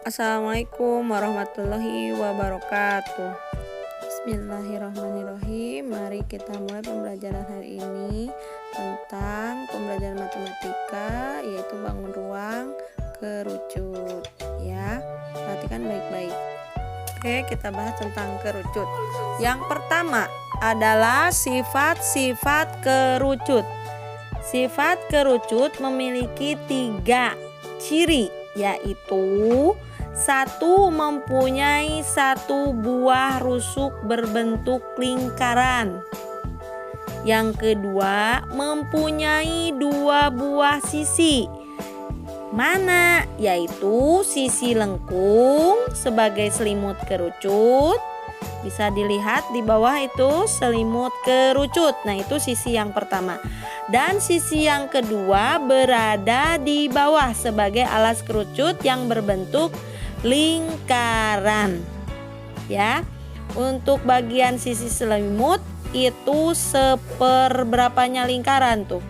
Assalamualaikum warahmatullahi wabarakatuh. Bismillahirrahmanirrahim. Mari kita mulai pembelajaran hari ini tentang pembelajaran matematika, yaitu bangun ruang kerucut. Ya, perhatikan baik-baik. Oke, kita bahas tentang kerucut. Yang pertama adalah sifat-sifat kerucut. Sifat kerucut memiliki 3 ciri, yaitu 1. Mempunyai 1 buah rusuk berbentuk lingkaran. Yang kedua, mempunyai 2 buah sisi. Mana? Yaitu sisi lengkung sebagai selimut kerucut. Bisa dilihat di bawah itu selimut kerucut. Nah, itu sisi yang pertama. Dan sisi yang kedua berada di bawah sebagai alas kerucut yang berbentuk lingkaran. Ya. Untuk bagian sisi selimut itu seperberapanya lingkaran tuh.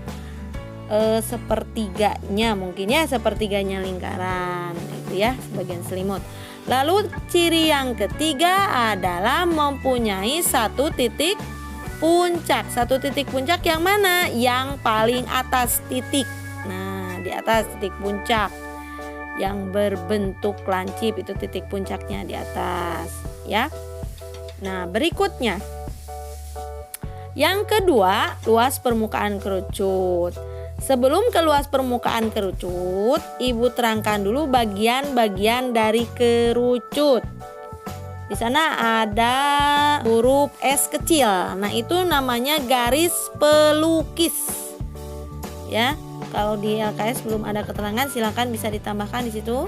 Sepertiganya mungkin ya, sepertiganya lingkaran. Itu ya, sebagian selimut. Lalu ciri yang ketiga adalah mempunyai 1 titik puncak. 1 titik puncak yang mana? Yang paling atas titik. Nah, di atas titik puncak yang berbentuk lancip itu titik puncaknya di atas, ya. Nah, berikutnya. Yang kedua, luas permukaan kerucut. Sebelum ke luas permukaan kerucut, Ibu terangkan dulu bagian-bagian dari kerucut. Di sana ada huruf S kecil. Nah, itu namanya garis pelukis. Ya, kalau di LKS belum ada keterangan, silakan bisa ditambahkan di situ.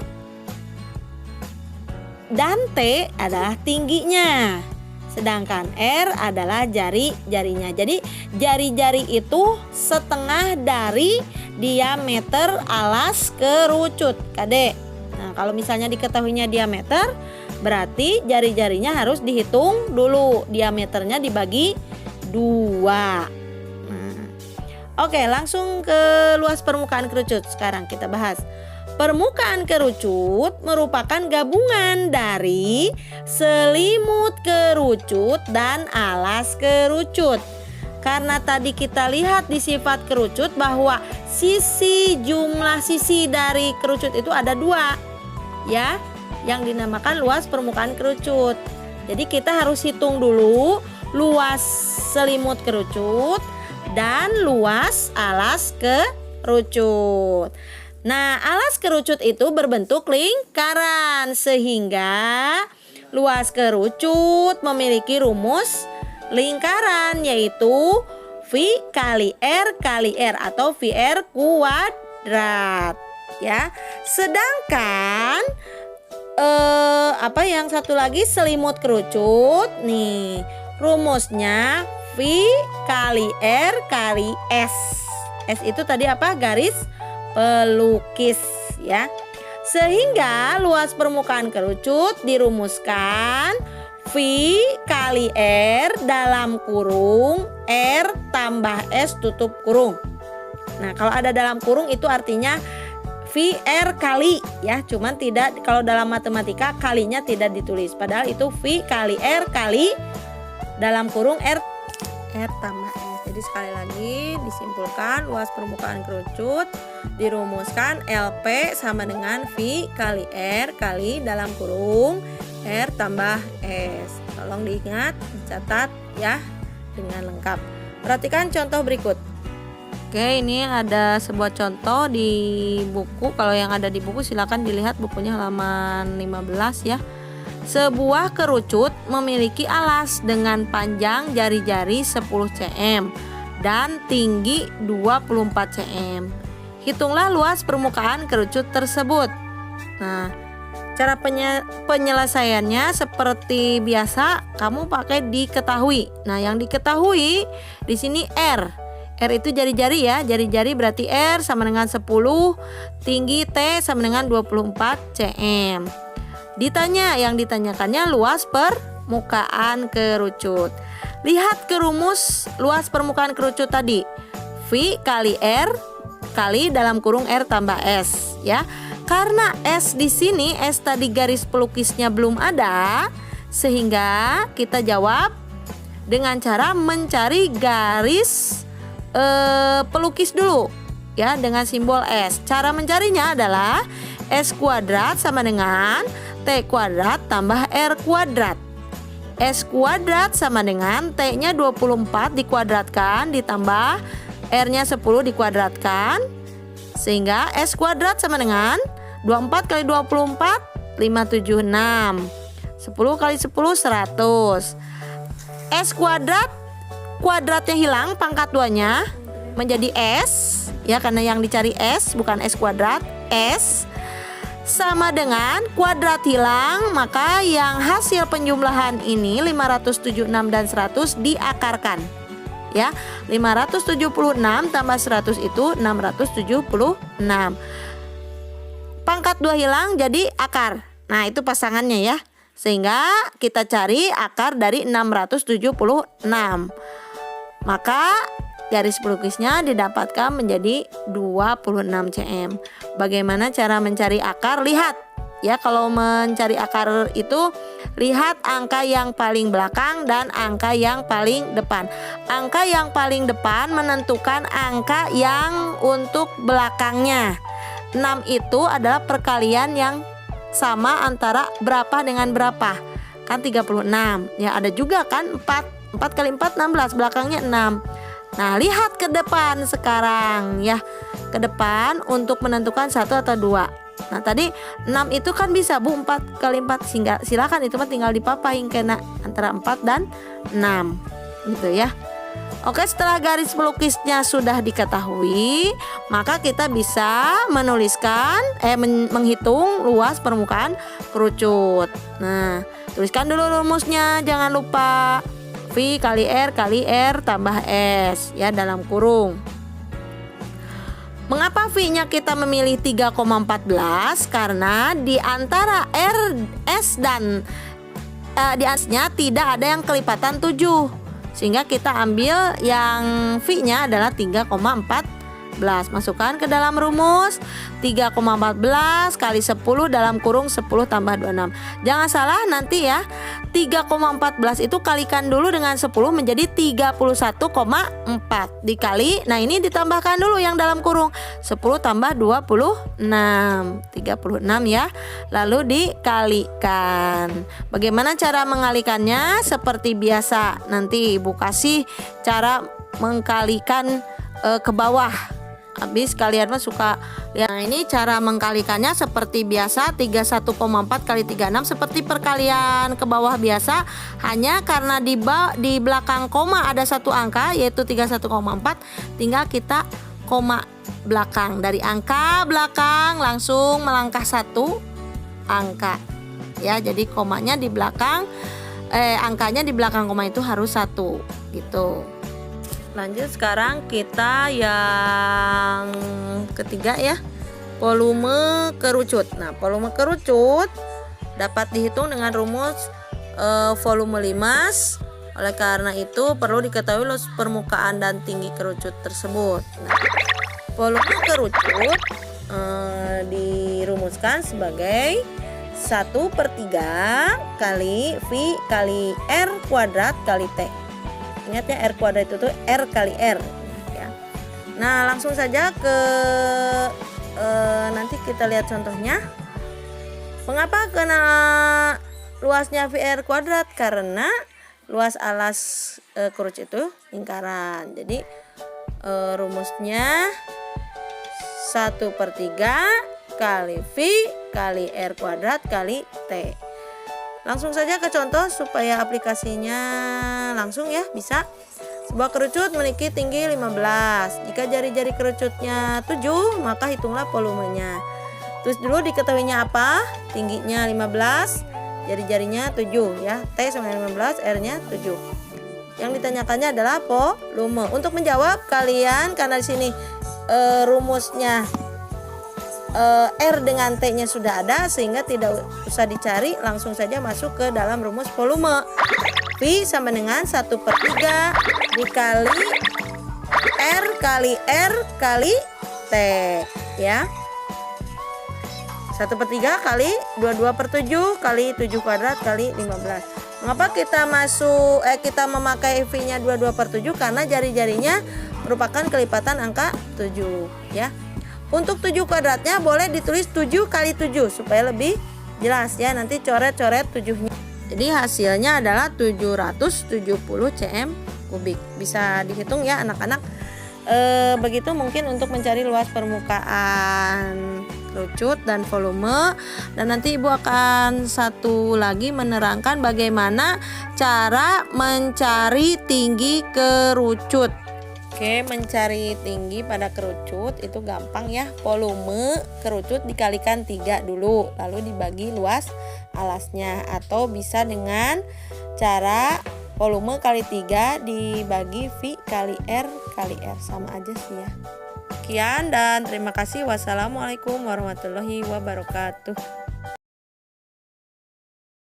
Dan T adalah tingginya. Sedangkan R adalah jari-jarinya. Jadi jari-jari itu setengah dari diameter alas kerucut, Kadek. Nah, kalau misalnya diketahuinya diameter, berarti jari-jarinya harus dihitung dulu. Diameternya dibagi 2. Nah, oke, langsung ke luas permukaan kerucut. Sekarang kita bahas. Permukaan kerucut merupakan gabungan dari selimut kerucut dan alas kerucut. Karena tadi kita lihat di sifat kerucut bahwa jumlah sisi dari kerucut itu ada 2, ya, yang dinamakan luas permukaan kerucut. Jadi kita harus hitung dulu luas selimut kerucut dan luas alas kerucut. Nah, alas kerucut itu berbentuk lingkaran sehingga luas kerucut memiliki rumus lingkaran, yaitu V kali R atau VR kuadrat, ya. Sedangkan yang satu lagi selimut kerucut nih, rumusnya V kali R kali S. S itu tadi apa? Garis pelukis, ya. Sehingga luas permukaan kerucut dirumuskan V kali R dalam kurung R tambah S tutup kurung. Nah, kalau ada dalam kurung itu artinya VR kali, ya. Cuman tidak, kalau dalam matematika kalinya tidak ditulis. Padahal itu V kali R kali dalam kurung R tambah S. Jadi sekali lagi disimpulkan, luas permukaan kerucut dirumuskan LP sama dengan V kali R kali dalam kurung R tambah S. Tolong diingat, dicatat ya dengan lengkap. Perhatikan contoh berikut. Oke, ini ada sebuah contoh di buku. Kalau yang ada di buku silakan dilihat bukunya halaman 15, ya. Sebuah kerucut memiliki alas dengan panjang jari-jari 10 cm dan tinggi 24 cm. Hitunglah luas permukaan kerucut tersebut. Nah, cara penyelesaiannya seperti biasa, kamu pakai diketahui. Nah, yang diketahui di sini R. R itu jari-jari, ya. Jari-jari berarti R sama dengan 10, tinggi T sama dengan 24 cm. Yang ditanyakannya luas permukaan kerucut. Lihat ke rumus luas permukaan kerucut tadi. V kali R kali dalam kurung R tambah S. ya. Karena S di sini, S tadi garis pelukisnya belum ada, sehingga kita jawab dengan cara mencari garis pelukis dulu ya dengan simbol S. Cara mencarinya adalah S kuadrat sama dengan T kuadrat tambah R kuadrat. S kuadrat sama dengan T-nya 24 dikuadratkan ditambah R-nya 10 dikuadratkan, sehingga S kuadrat sama dengan 24 kali 24 576. 10 kali 10 100. S kuadrat, kuadratnya hilang, pangkat 2-nya menjadi S ya, karena yang dicari S bukan S kuadrat. S sama dengan kuadrat hilang, maka yang hasil penjumlahan ini 576 dan 100 diakarkan ya. 576 tambah 100 itu 676. Pangkat 2 hilang jadi akar. Nah, itu pasangannya ya. Sehingga kita cari akar dari 676. Maka garis pelukisnya didapatkan menjadi 26 cm. Bagaimana cara mencari akar? Lihat ya, kalau mencari akar itu lihat angka yang paling belakang dan angka yang paling depan. Angka yang paling depan menentukan angka yang untuk belakangnya. 6 itu adalah perkalian yang sama antara berapa dengan berapa, kan 36 ya. Ada juga kan 4 kali 4 16, belakangnya 6. Nah, lihat ke depan sekarang ya, ke depan untuk menentukan 1 atau 2. Nah, tadi 6 itu kan bisa Bu 4 kali 4, sehingga silakan itu mah tinggal dipapahin kena antara 4 dan 6 gitu ya. Oke, setelah garis pelukisnya sudah diketahui, maka kita bisa menuliskan menghitung luas permukaan kerucut. Nah, tuliskan dulu rumusnya, jangan lupa V kali R tambah S ya dalam kurung. Mengapa V-nya kita memilih 3,14? Karena di antara R, S dan di atasnya tidak ada yang kelipatan 7. Sehingga kita ambil yang V-nya adalah 3,14. Masukkan ke dalam rumus 3,14 kali 10 dalam kurung 10 tambah 26. Jangan salah nanti ya, 3,14 itu kalikan dulu dengan 10 menjadi 31,4 dikali. Nah, ini ditambahkan dulu yang dalam kurung 10 tambah 26 36 ya. Lalu dikalikan. Bagaimana cara mengalikannya? Seperti biasa, nanti Ibu kasih cara mengkalikan ke bawah. Habis kalian mah suka lihat. Nah, ini cara mengkalikannya seperti biasa, 31,4 kali 36 seperti perkalian ke bawah biasa, hanya karena di belakang koma ada satu angka yaitu 31,4, tinggal kita koma belakang. Dari angka belakang langsung melangkah satu angka ya. Jadi komanya di belakang angkanya di belakang koma itu harus 1 gitu. Lanjut sekarang kita yang ketiga ya, volume kerucut. Nah, volume kerucut dapat dihitung dengan rumus volume limas. Oleh karena itu perlu diketahui luas permukaan dan tinggi kerucut tersebut. Nah, volume kerucut dirumuskan sebagai 1/3 kali V kali R kuadrat kali T. Ingat ya, R kuadrat itu tuh R kali R ya. Nah, langsung saja ke nanti kita lihat contohnya. Mengapa kena luasnya VR kuadrat? Karena luas alas kerucut itu lingkaran. Jadi rumusnya 1/3 kali V kali R kuadrat kali T. Langsung saja ke contoh supaya aplikasinya langsung ya, bisa. Sebuah kerucut memiliki tinggi 15. Jika jari-jari kerucutnya 7, maka hitunglah volumenya. Terus dulu diketahuinya apa? Tingginya 15, jari-jarinya 7 ya. T sama 15, R-nya 7. Yang ditanyakannya adalah volume. Untuk menjawab kalian, karena di sini rumusnya R dengan T-nya sudah ada, sehingga tidak usah dicari, langsung saja masuk ke dalam rumus volume. V sama dengan 1/3 dikali R kali R kali T ya. 1/3 kali 22/7 kali 7 kuadrat kali 15. Mengapa kita memakai V-nya 22/7? Karena jari-jarinya merupakan kelipatan angka 7 ya. Untuk 7 kuadratnya boleh ditulis 7 kali 7 supaya lebih jelas ya. Nanti coret-coret 7-nya. Jadi hasilnya adalah 770 cm kubik. Bisa dihitung ya anak-anak. Begitu mungkin untuk mencari luas permukaan kerucut dan volume. Dan nanti Ibu akan satu lagi menerangkan bagaimana cara mencari tinggi kerucut. Oke, mencari tinggi pada kerucut itu gampang ya. Volume kerucut dikalikan 3 dulu, lalu dibagi luas alasnya. Atau bisa dengan cara volume kali 3 dibagi V kali R kali R, sama aja sih ya. Sekian dan terima kasih. Wassalamualaikum warahmatullahi wabarakatuh.